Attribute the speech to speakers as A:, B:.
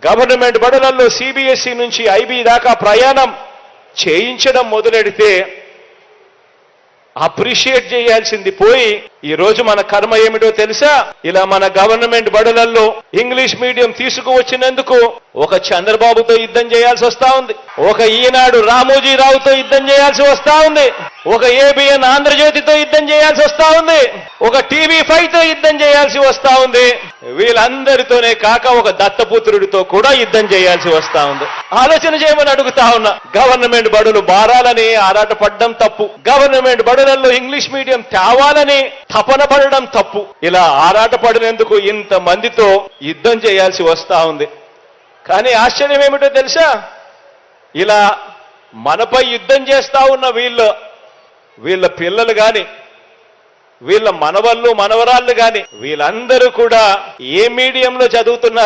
A: Government బడులలో CBSE నుంచి IB దాకా ప్రయాణం చేయించడం మొదలెడితే అప్రిషియేట్ చేయాల్సింది పోయి ఈ రోజు మన కర్మ ఏమిటో తెలుసా? ఇలా మన గవర్నమెంట్ బడులలో ఇంగ్లీష్ మీడియం తీసుకువచ్చినందుకు ఒక చంద్రబాబుతో యుద్ధం చేయాల్సి వస్తా ఉంది, ఒక ఈనాడు రామోజీరావుతో యుద్ధం చేయాల్సి వస్తా ఉంది, ఒక ఏబిఎన్ ఆంధ్రజ్యోతితో యుద్ధం చేయాల్సి వస్తా ఉంది, ఒక TV5 తో యుద్ధం చేయాల్సి వస్తా ఉంది. వీళ్ళందరితోనే కాక ఒక దత్తపుత్రుడితో కూడా యుద్ధం చేయాల్సి వస్తా ఉంది. ఆలోచన చేయమని అడుగుతా ఉన్నా. గవర్నమెంట్ బడులు బారాలని ఆరాటపడడం తప్పు, గవర్నమెంట్ బడులలో ఇంగ్లీష్ మీడియం తేవాలని తపన పడడం తప్పు. ఇలా ఆరాటపడినందుకు ఇంత మందితో యుద్ధం చేయాల్సి వస్తా ఉంది. కానీ ఆశ్చర్యం ఏమిటో తెలుసా? ఇలా మనపై యుద్ధం చేస్తా ఉన్న వీళ్ళ పిల్లలు గాని, వీళ్ళ మనవళ్ళు మనవరాళ్ళు గాని వీళ్ళందరూ కూడా ఏ మీడియంలో చదువుతున్నారు?